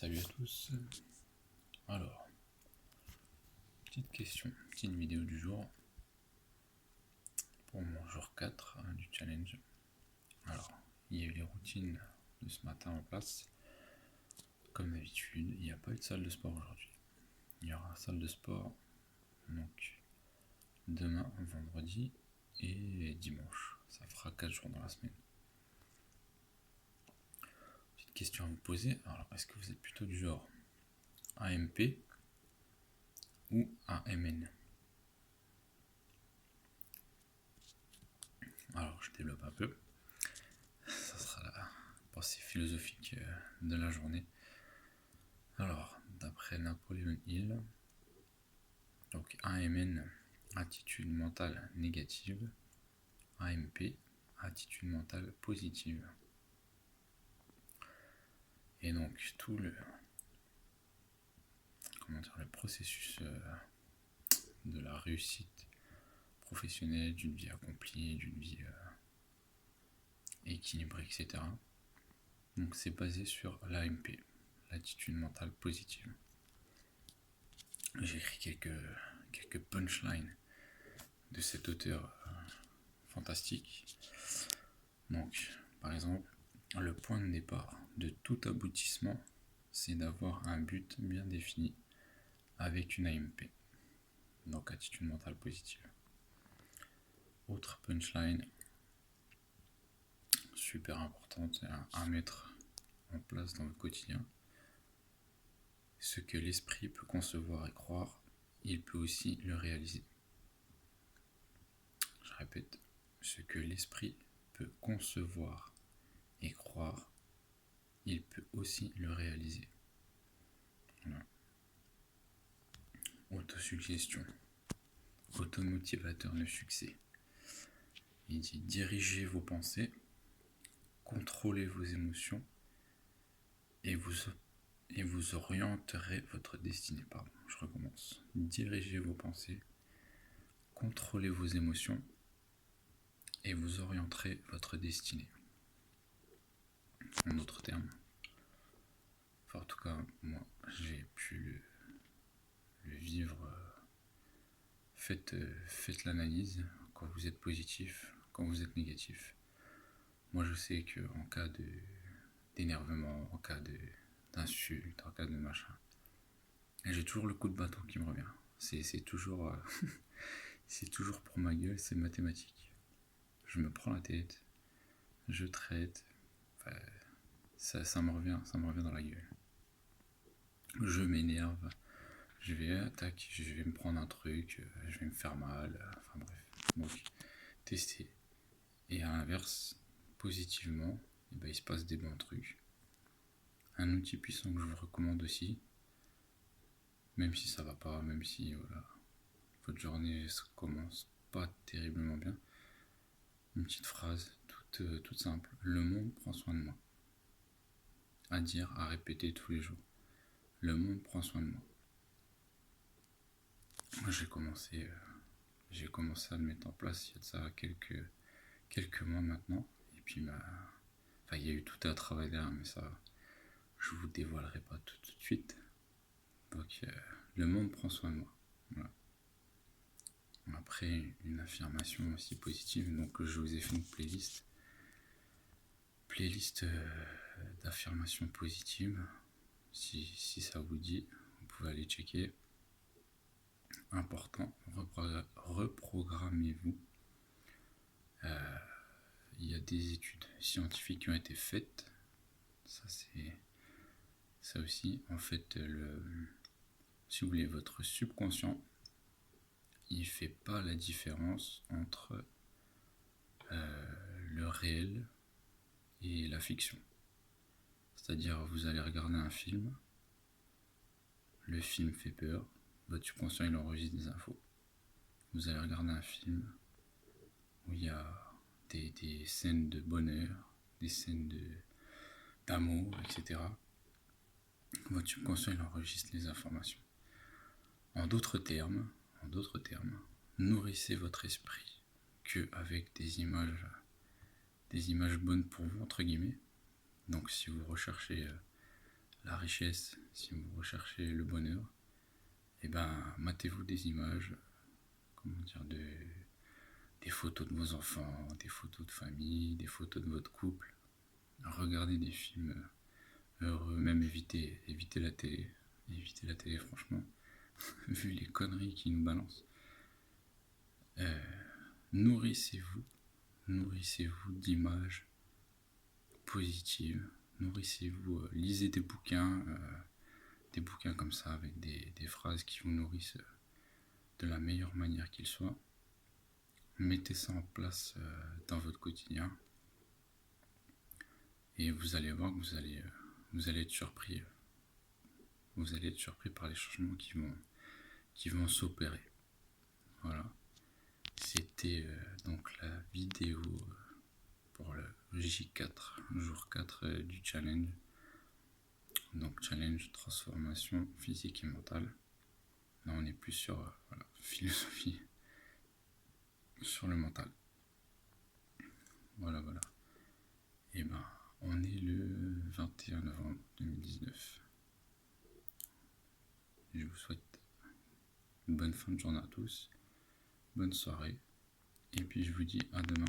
Salut à tous. Alors, petite question, petite vidéo du jour pour mon jour 4 du challenge. Alors, il y a eu les routines de ce matin en place. Comme d'habitude, il n'y a pas eu de salle de sport aujourd'hui. Il y aura une salle de sport donc demain, vendredi et dimanche. Ça fera 4 jours dans la semaine. Petite question à vous poser. Alors, est-ce que vous êtes plutôt du genre AMP ou AMN? Alors, je développe un peu. Ça sera la pensée philosophique de la journée. Alors, d'après Napoleon Hill, donc AMN, attitude mentale négative, AMP, attitude mentale positive. Et donc, tout le processus de la réussite professionnelle, d'une vie accomplie, d'une vie équilibrée, etc. Donc, c'est basé sur l'AMP, l'attitude mentale positive. J'ai écrit quelques punchlines de cet auteur fantastique. Donc, par exemple, le point de départ de tout aboutissement, c'est d'avoir un but bien défini avec une AMP. Donc, attitude mentale positive. Autre punchline super importante à mettre en place dans le quotidien. Ce que l'esprit peut concevoir et croire, il peut aussi le réaliser. Je répète, ce que l'esprit peut concevoir et croire, il peut aussi le réaliser. Voilà. Autosuggestion, automotivateur de succès. Il dit dirigez vos pensées, contrôlez vos émotions et vous orienterez votre destinée. Pardon, je recommence. Dirigez vos pensées, contrôlez vos émotions et vous orienterez votre destinée. En d'autres termes, enfin en tout cas moi j'ai pu le vivre. Faites l'analyse quand vous êtes positif, quand vous êtes négatif. Moi je sais que en cas d'énervement, en cas d'insulte, en cas de machin, j'ai toujours le coup de bâton qui me revient. C'est toujours c'est toujours pour ma gueule, c'est mathématique. Je me prends la tête, je traite, enfin, ça me revient dans la gueule. Je m'énerve, je vais me prendre un truc, je vais me faire mal, enfin bref. Donc, tester. Et à l'inverse, positivement, il se passe des bons trucs. Un outil puissant que je vous recommande aussi, même si ça va pas, même si voilà, votre journée commence pas terriblement bien, une petite phrase toute simple. Le monde prend soin de moi. À dire, à répéter tous les jours. Le monde prend soin de moi. Moi, j'ai commencé à le mettre en place il y a de ça quelques mois maintenant. Et puis, il y a eu tout un travail derrière, mais ça, je vous dévoilerai pas tout de suite. Donc, le monde prend soin de moi. Voilà. Après, une affirmation aussi positive, donc je vous ai fait une playlist d'affirmations positives. Si ça vous dit, vous pouvez aller checker. Important, reprogrammez-vous. Il y a des études scientifiques qui ont été faites. Ça aussi. En fait, si vous voulez, votre subconscient, il fait pas la différence entre le réel et la fiction. C'est-à-dire, vous allez regarder un film, le film fait peur, votre subconscient il enregistre des infos. Vous allez regarder un film où il y a des scènes de bonheur, des scènes d'amour, etc. Votre subconscient il enregistre les informations. En d'autres termes, nourrissez votre esprit qu'avec des images bonnes pour vous, entre guillemets. Donc si vous recherchez la richesse, si vous recherchez le bonheur, et ben matez-vous des images, comment dire, des photos de vos enfants, des photos de famille, des photos de votre couple. Regardez des films heureux, même évitez la télé. Évitez la télé, franchement, vu les conneries qu'ils nous balancent. Nourrissez-vous d'images positives. Nourrissez-vous, lisez des bouquins comme ça avec des phrases qui vous nourrissent de la meilleure manière qu'il soit. Mettez ça en place dans votre quotidien et vous allez voir que vous allez être surpris. Vous allez être surpris par les changements qui vont s'opérer. Voilà. C'était donc la vidéo pour le J4, jour 4 du challenge. Donc challenge, transformation physique et mentale. Là on est plus sur philosophie, sur le mental. Voilà. Et ben on est le 21 novembre 2019. Je vous souhaite une bonne fin de journée à tous, bonne soirée, et puis je vous dis à demain.